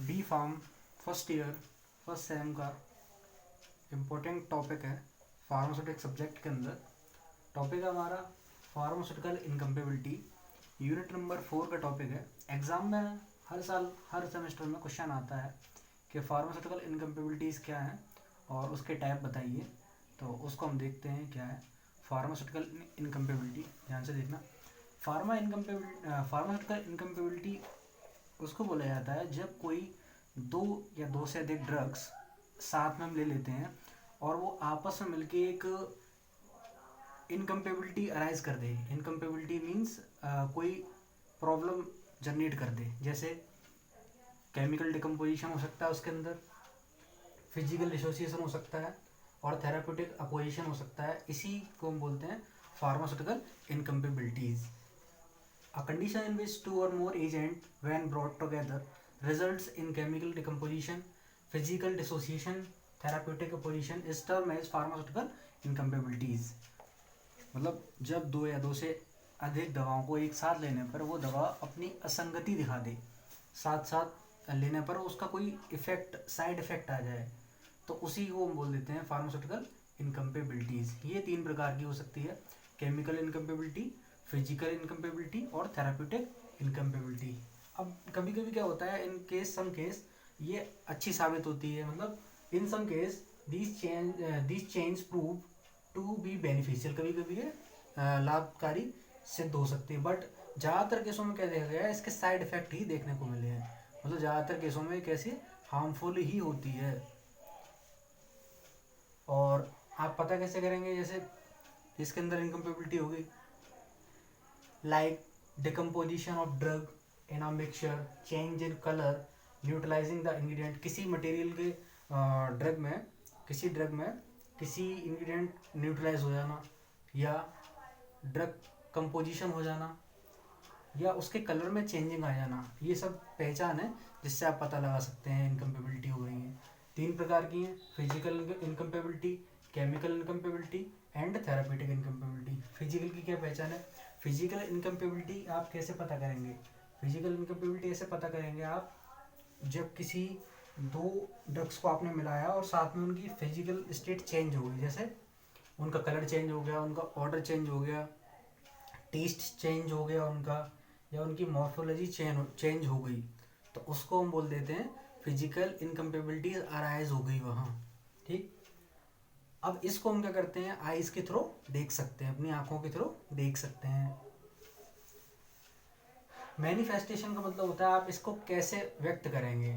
B pharm first year first sem का important topic है pharmaceutic subject के अंदर। टॉपिक है हमारा फार्मास्यूटिकल इनकम्पेबिलिटी। यूनिट नंबर 4 का टॉपिक है। एग्ज़ाम में हर साल हर सेमेस्टर में क्वेश्चन आता है कि फार्मास्यूटिकल इनकम्पेबिलिटीज़ क्या है और उसके टाइप बताइए। तो उसको हम देखते हैं क्या है फार्मास्यूटिकल इनकम्पेबिलिटी। ध्यान से देखना। फार्मास्यूटिकल इनकम्पेबिलिटी उसको बोला जाता है जब कोई दो या दो से अधिक ड्रग्स साथ में हम ले लेते हैं और वो आपस में मिलके एक इनकम्पेबिलिटी अराइज कर दे। इनकम्पेबिलिटी मीन्स कोई प्रॉब्लम जनरेट कर दे। जैसे केमिकल डिकम्पोजिशन हो सकता है उसके अंदर, फिजिकल डिसोसिएशन हो सकता है और थेराप्यूटिक अपोजिशन हो सकता है। इसी को हम बोलते हैं pharmaceutical इनकम्पेबिलिटीज। A condition in which two or more agents, when brought together, results in chemical decomposition, physical dissociation, therapeutic opposition is termed as pharmaceutical incompatibilities। मतलब जब दो या दो से अधिक दवाओं को एक साथ लेने पर वो दवा अपनी असंगति दिखा दे, साथ साथ लेने पर उसका कोई इफेक्ट साइड इफेक्ट आ जाए, तो उसी को हम बोल देते हैं फार्मास्यूटिकल इनकम्पेबिलिटीज। ये 3 प्रकार की हो सकती है: केमिकल इनकम्पेबिलिटी, फिजिकल इनकम्पेबिलिटी और थेराप्यूटिक इनकम्पेबिलिटी। अब कभी कभी क्या होता है, इन केस सम केस ये अच्छी साबित होती है। मतलब in some case these change prove to be beneficial. कभी कभी ये लाभकारी सिद्ध हो सकती है, बट ज़्यादातर केसों में क्या देखा गया है, इसके साइड इफेक्ट ही देखने को मिले हैं। मतलब ज़्यादातर केसों में कैसी हार्मफुल ही होती है। और आप पता कैसे करेंगे? जैसे इसके अंदर इनकम्पेबिलिटी होगी, like decomposition of drug in a mixture, change in color, neutralising the ingredient. किसी मटेरियल के ड्रग में किसी इंग्रेडिएंट न्यूट्रलाइज हो जाना, या ड्रग कंपोजिशन हो जाना, या उसके कलर में चेंजिंग आ जाना, ये सब पहचान है जिससे आप पता लगा सकते हैं इनकम्पेबिलिटी हो रही है। 3 प्रकार की हैं: physical incompatibility, chemical incompatibility and therapeutic incompatibility. Physical की क्या पहचान है? फिजिकल इनकम्पेबिलिटी आप कैसे पता करेंगे? फिजिकल इनकम्पेबिलिटी ऐसे पता करेंगे आप, जब किसी दो ड्रग्स को आपने मिलाया और साथ में उनकी फिजिकल स्टेट चेंज हो गई। जैसे उनका कलर चेंज हो गया, उनका ऑर्डर चेंज हो गया, टेस्ट चेंज हो गया उनका, या उनकी मॉर्फोलॉजी चेंज हो गई, तो उसको हम बोल देते हैं फिजिकल इनकम्पेबिलिटी अराइज हो गई वहाँ। ठीक। अब इसको हम क्या करते हैं, आईज के थ्रू देख सकते हैं, अपनी आंखों के थ्रू देख सकते हैं। मैनिफेस्टेशन का मतलब होता है आप इसको कैसे व्यक्त करेंगे।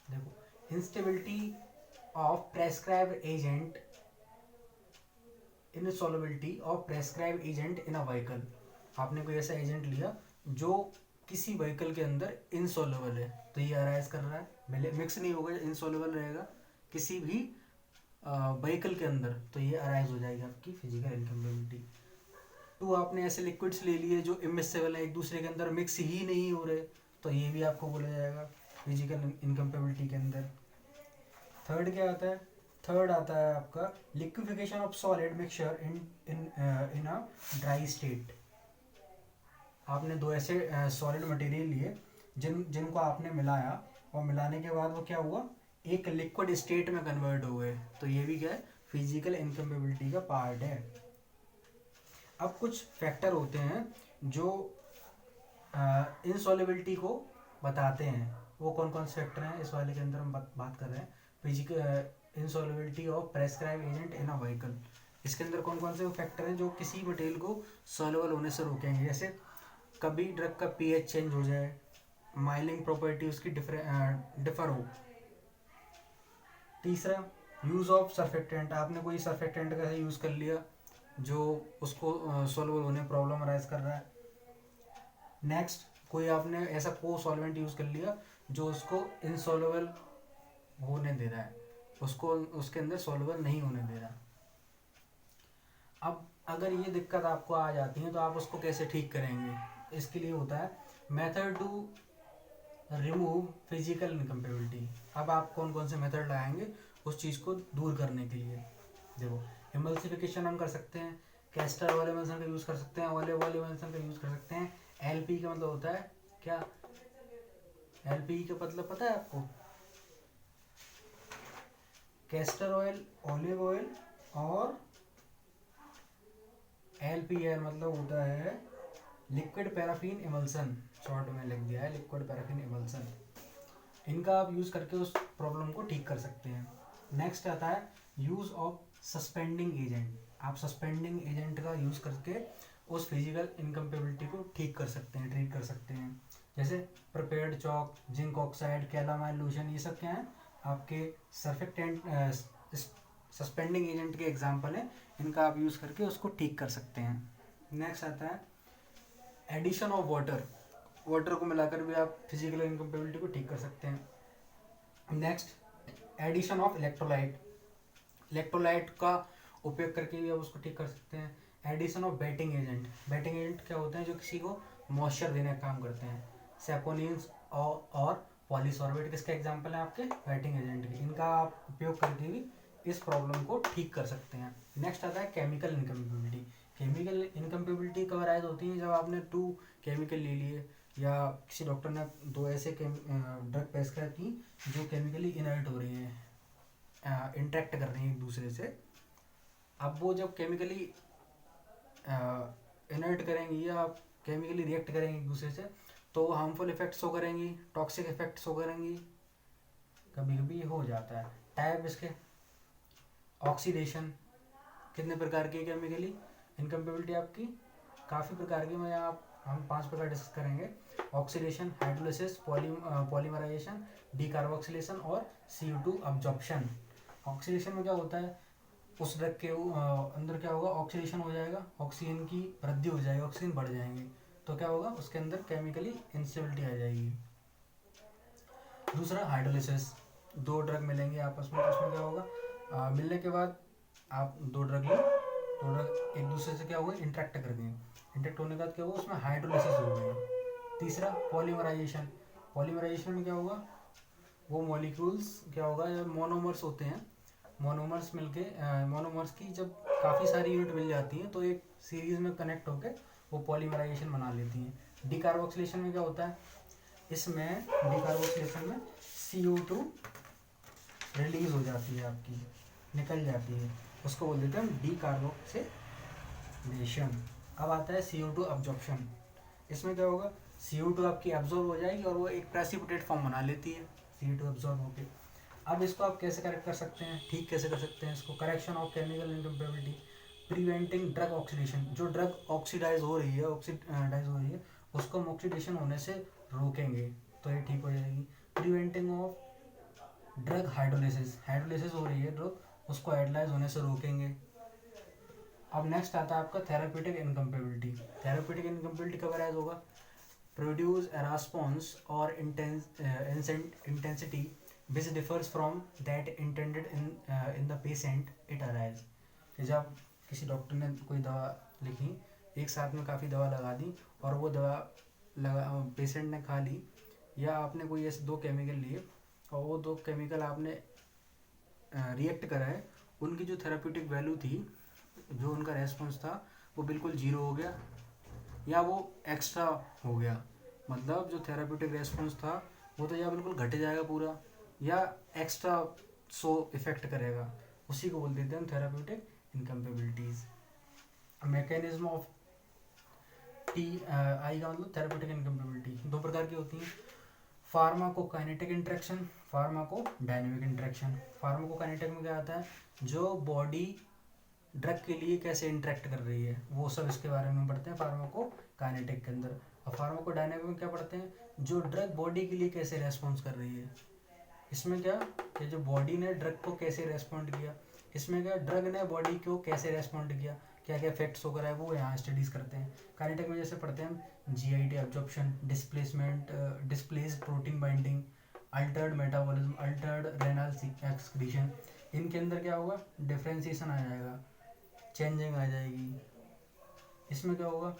देखो, instability of prescribed agent, इनसॉल्युबिलिटी of prescribed agent in a vehicle. आपने कोई ऐसा एजेंट लिया जो किसी व्हीकल के अंदर इनसॉल्युबल है, तो ये अराइज कर रहा है, मिक्स नहीं होगा, इनसॉल्युबल रहेगा किसी भी व्हीकल के अंदर, तो ये अराइज हो जाएगी आपकी फिजिकल इनकम्पेबिलिटी। 2, आपने ऐसे लिक्विड्स ले लिए जो इमिसेबल है, एक दूसरे के अंदर मिक्स ही नहीं हो रहे, तो ये भी आपको बोला जाएगा फिजिकल इनकम्पेबिलिटी के अंदर। 3 क्या आता है? 3 आता है आपका liquefaction of solid mixture in a dry state. आपने 2 ऐसे सॉलिड मटेरियल लिए जिनको आपने मिलाया, और मिलाने के बाद वो क्या हुआ, एक लिक्विड स्टेट में कन्वर्ट हो गए, तो ये भी क्या है, फिजिकल इनकम्पेबिलिटी का पार्ट है। अब कुछ फैक्टर होते हैं जो इनसॉल्युबिलिटी को बताते हैं। वो कौन कौन से फैक्टर हैं, इस वाले के अंदर हम बात कर रहे हैं। Physical इनसॉल्युबिलिटी of prescribe agent in a vehicle. इसके अंदर कौन कौन से फैक्टर हैं जो किसी मटेरियल को सॉल्युबल होने से रोकेंगे। जैसे कभी ड्रग का पीएच चेंज हो जाए, माइलिंग प्रॉपर्टी उसकी डिफर हो। तीसरा, यूज़ ऑफ सर्फेक्टेंट। आपने कोई सर्फेक्टेंट का यूज़ कर लिया जो उसको सॉल्युबल होने प्रॉब्लम अराइज कर रहा है। नेक्स्ट, कोई आपने ऐसा को सॉल्वेंट यूज़ कर लिया जो उसको इनसॉल्युबल होने दे रहा है, उसको उसके अंदर सॉल्युबल नहीं होने दे रहा। अब अगर ये दिक्कत आपको आ जाती है तो आप उसको कैसे ठीक करेंगे? इसके लिए होता है method to remove physical incompatibility. अब आप कौन कौन से मेथड लगाएंगे उस चीज़ को दूर करने के लिए? देखो, इमल्सिफिकेशन हम कर सकते हैं, कैस्टर वाले एमल्सन का यूज़ कर सकते हैं, ऑलिव वाले एमल्सन का यूज़ कर सकते हैं। एलपी का मतलब होता है क्या, एलपीई का मतलब पता है आपको? कैस्टर ऑयल, ऑलिव ऑयल और एलपीएल मतलब होता है लिक्विड पैराफिन इमल्सन, शॉर्ट में लिख दिया है लिक्विड पैराफिन इमल्सन। इनका आप यूज़ करके उस प्रॉब्लम को ठीक कर सकते हैं। नेक्स्ट आता है यूज़ ऑफ सस्पेंडिंग एजेंट। आप सस्पेंडिंग एजेंट का यूज़ करके उस फिजिकल इनकम्पेबिलिटी को ठीक कर सकते हैं, ट्रीट कर सकते हैं। जैसे prepared chalk, zinc oxide, calamine lotion, ये सब क्या है आपके सर्फेक्टेंट सस्पेंडिंग एजेंट के एग्जाम्पल हैं। इनका आप यूज़ करके उसको ठीक कर सकते हैं। नेक्स्ट आता है एडिशन ऑफ वाटर। वाटर को मिलाकर भी आप फिजिकल इनकम्पेबिलिटी को ठीक कर सकते हैं। Next addition of electrolyte. Electrolyte का उपयोग करके भी आप उसको ठीक कर सकते हैं। Addition of wetting agent. Wetting agent क्या होते हैं? जो किसी को मॉइस्चर देने का काम करते हैं। सेपोनिन्स और पॉलीसॉर्बेट किसके एग्जाम्पल हैं आपके? बैटिंग एजेंट के। इनका आप उपयोग करके भी इस प्रॉब्लम को ठीक कर सकते हैं। नेक्स्ट आता है केमिकल इनकम्पेबिलिटी। केमिकल इनकम्पेबिलिटी कब अराइज होती है? जब आपने 2 केमिकल ले लिए या किसी डॉक्टर ने 2 ऐसे ड्रग प्रेस्क्राइब की जो केमिकली इनर्ट हो रही हैं, इंटरेक्ट कर रही हैं एक दूसरे से। अब वो जब केमिकली इनर्ट करेंगी या केमिकली रिएक्ट करेंगी एक दूसरे से, तो हार्मफुल इफेक्ट शो करेंगी, टॉक्सिक इफेक्ट शो करेंगी। कभी कभी हो जाता है। टाइप इसके ऑक्सीडेशन। कितने प्रकार की केमिकली इनकम्पेबिलिटी आपकी? काफ़ी प्रकार की। मैं आप हम 5 प्रकार डिस्कस करेंगे। ऑक्सीडेशन, हाइड्रोलिसिस, पॉलीमराइजेशन, डीकार्बोक्सिलेशन और CO2 अब्जॉर्प्शन। ऑक्सीडेशन में क्या होता है? उस ड्रग के अंदर क्या होगा? ऑक्सीडेशन हो जाएगा, ऑक्सीजन की वृद्धि हो जाएगी, ऑक्सीजन बढ़ जाएंगे, तो क्या होगा? उसके अंदर केमिकली इंस्टेबिलिटी आ जाएगी। दूसरा हाइड्रोलिसिस। 2 ड्रग मिलेंगे आपस में, तो उसमें क्या होगा? मिलने के बाद आप 2 ड्रग लो, 2 ड्रग एक दूसरे से क्या हुए? इंटरेक्ट कर गए। इंटरेक्ट होने के बाद क्या होगा? उसमें हाइड्रोलिसिस हो गई। तीसरा पॉलीमराइजेशन। पॉलीमराइजेशन में क्या होगा? वो मॉलिक्यूल्स क्या होगा? जब मोनोमर्स होते हैं, मोनोमर्स मिलके मोनोमर्स की जब काफ़ी सारी यूनिट मिल जाती हैं तो एक सीरीज में कनेक्ट होकर वो पॉलीमराइजेशन बना लेती हैं। डीकार्बोक्सिलेशन में क्या होता है? इसमें डीकार्बोक्सिलेशन में CO2 रिलीज हो जाती है आपकी, निकल जाती है, उसको बोल देते हैं हम डीकार्बोक्सिलेशन। अब आता है CO2 अब्जॉर्प्शन। इसमें क्या होगा? CO2 आपकी एब्जॉर्ब हो जाएगी और वो एक प्रेसिपिटेट फॉर्म बना लेती है CO2 एब्जॉर्ब होकर। अब इसको आप कैसे करेक्ट कर सकते हैं, ठीक कैसे कर सकते हैं इसको? Correction of chemical incompatibility, preventing drug oxidation. जो ड्रग ऑक्सीडाइज हो रही है उसको हम ऑक्सीडेशन होने से रोकेंगे तो ये ठीक हो जाएगी। Preventing of drug hydrolysis. Hydrolysis हो रही है ड्रग, उसको हाइड्रोलाइज होने से रोकेंगे। अब नेक्स्ट आता है आपका थेराप्यूटिक इनकम्पेबिलिटी। थेराप्यूटिक इनकम्पेबिलिटी कब अराइज होगा? Produce a response or intensity which differs from that intended in the patient it arrives। कि जब किसी डॉक्टर ने कोई दवा लिखी, एक साथ में काफ़ी दवा लगा दी और वो दवा पेशेंट ने खा ली, या आपने कोई ऐसे 2 केमिकल लिए और वो 2 केमिकल आपने रिएक्ट करा है, उनकी जो थेराप्यूटिक वैल्यू थी, जो उनका रेस्पॉन्स था, वो बिल्कुल 0 हो गया या वो एक्स्ट्रा हो गया। मतलब जो थेराप्यूटिक रेस्पॉन्स था वो तो या बिल्कुल घट जाएगा पूरा या एक्स्ट्रा इफेक्ट करेगा, उसी को बोल देते हैं हम थेराप्यूटिक इनकम्पेबिलिटीज। मैकेनिज्म ऑफ TI का मतलब थेराप्यूटिक इनकम्पेबिलिटी 2 प्रकार की होती हैं। Pharmacokinetic interaction, pharmacodynamic interaction. Pharmacokinetic में क्या आता है? जो बॉडी ड्रग के लिए कैसे इंटरेक्ट कर रही है, वो सब इसके बारे में पढ़ते हैं फार्माकोकाइनेटिक के अंदर। और फार्माकोडायनेमिक में क्या पढ़ते हैं? जो ड्रग बॉडी के लिए कैसे रेस्पॉन्स कर रही है। इसमें क्या कि जो बॉडी ने ड्रग को कैसे रेस्पॉन्ड किया, इसमें क्या ड्रग ने बॉडी को कैसे रेस्पॉन्ड किया, क्या क्या इफेक्ट्स वगैरह है वो यहाँ स्टडीज करते हैं। काइनेटिक में जैसे पढ़ते हैं हम GIT absorption, displacement, displaced protein binding, Altered metabolism, Altered renal excretion. इनके अंदर क्या होगा? डिफरेंशिएशन आ जाएगा, चेंजिंग आ जाएगी। इसमें क्या होगा?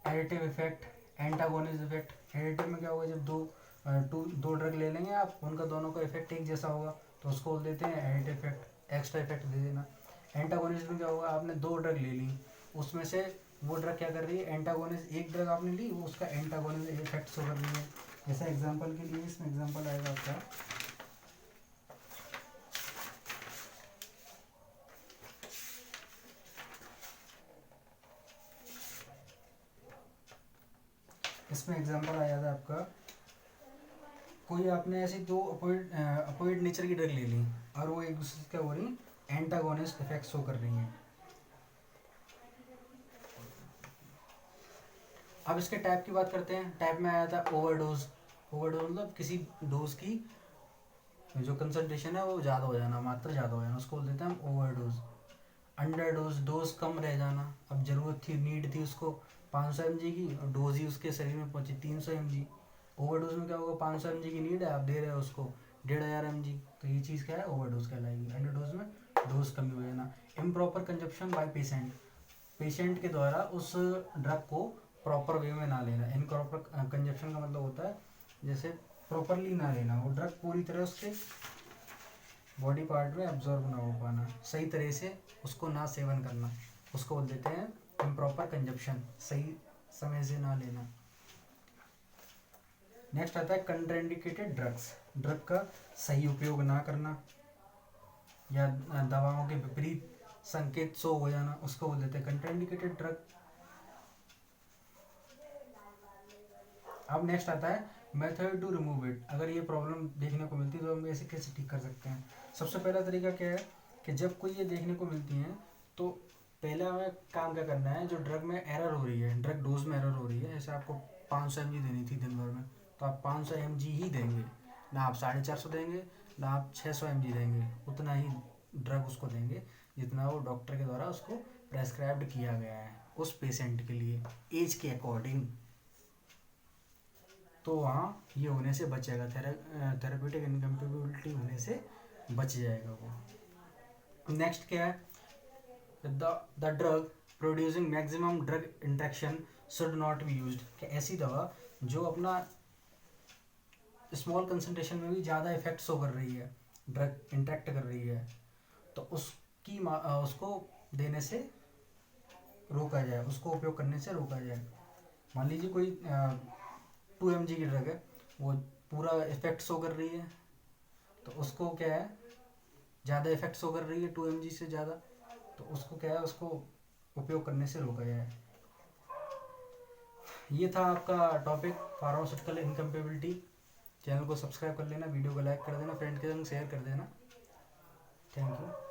Additive effect, antagonist effect. Additive में क्या होगा? जब दो ड्रग ले लेंगे आप, उनका दोनों का इफेक्ट एक जैसा होगा तो उसको बोल देते हैं एडिटिव इफेक्ट, एक्स्ट्रा इफेक्ट दे देना। एंटागोनिस्ट में क्या होगा? आपने 2 ड्रग ले ली, उसमें से वो ड्रग क्या कर रही है? एंटागोनिस्ट, एक ड्रग आपने ली वो उसका एंटागोनिस्ट इफेक्ट शो कर रही है, जैसे एग्जांपल के लिए इसमें एग्जांपल आएगा आपका, इसमें एग्जांपल आया था आपका, कोई आपने ऐसी दो अपोजिट नेचर की ड्रग ले ली और वो एक दूसरे से क्या हो रही, एंटागोनिस्ट इफेक्ट शो कर रही हैं। अब इसके टाइप की बात करते हैं। टाइप में आया था ओवरडोज। ओवरडोज मतलब किसी डोज की जो कंसंट्रेशन है वो ज़्यादा हो जाना, मात्रा ज़्यादा हो जाना, उसको बोल देते हैं हम ओवरडोज। अंडरडोज, डोज कम रह जाना, अब ज़रूरत थी, नीड थी उसको 500 mg की और डोज ही उसके शरीर में पहुंची 300 mg। ओवरडोज में क्या होगा, 500 mg की नीड है, आप दे रहे हो उसको 1500 mg, तो ये चीज़ क्या है, ओवरडोज कहलाएगी। अंडरडोज में डोज कमी हो जाना। Improper consumption by patient, patient के द्वारा उस ड्रग को प्रॉपर वे में ना लेना। इनप्रॉपर कंजप्शन का मतलब होता है जैसे प्रॉपरली ना लेना, वो ड्रग पूरी तरह उसके बॉडी पार्ट में एब्जॉर्ब ना हो पाना, सही तरह से उसको ना सेवन करना, उसको बोल देते हैं इम्प्रॉपर कंजप्शन, सही समय से ना लेना। नेक्स्ट आता है कंट्राइंडिकेटेड ड्रग्स, ड्रग का सही उपयोग ना करना या दवाओं के विपरीत संकेत शो हो जाना, उसको बोल देते हैं कंट्राइंडिकेटेड ड्रग। अब नेक्स्ट आता है मेथड टू रिमूव इट। अगर ये प्रॉब्लम देखने को मिलती है तो हम ऐसे कैसे ठीक कर सकते हैं। सबसे पहला तरीका क्या है कि जब कोई ये देखने को मिलती है तो पहले हमें काम क्या करना है, जो ड्रग में एरर हो रही है, ड्रग डोज में एरर हो रही है, जैसे आपको 500 mg देनी थी दिन भर में, तो आप 500 mg ही देंगे, ना आप 450 देंगे, ना आप 600 mg देंगे, उतना ही ड्रग उसको देंगे जितना वो डॉक्टर के द्वारा उसको प्रेस्क्राइब्ड किया गया है उस पेशेंट के लिए, एज के अकॉर्डिंग। तो वहाँ ये होने से बचेगा, थेरेप्यूटिक इनकम्पेबिलिटी होने से बच जाएगा वो। नेक्स्ट क्या है, the drug producing maximum drug interaction should not be used, कि ऐसी दवा जो अपना स्मॉल कंसंट्रेशन में भी ज़्यादा इफेक्ट शो कर रही है, ड्रग इंट्रैक्ट कर रही है, तो उसको देने से रोका जाए, उसको उपयोग करने से रोका जाए। मान लीजिए कोई 2 mg की ड्रग है, वो पूरा इफेक्ट शो कर रही है, तो उसको क्या है, ज़्यादा इफेक्ट शो कर रही है 2 mg से ज़्यादा, तो उसको क्या है, उसको उपयोग करने से रोका जाए। ये था आपका टॉपिक फार्मास्यूटिकल इनकम्पेबिलिटी। चैनल को सब्सक्राइब कर लेना, वीडियो को लाइक कर देना, फ्रेंड के संग शेयर कर देना। Thank you.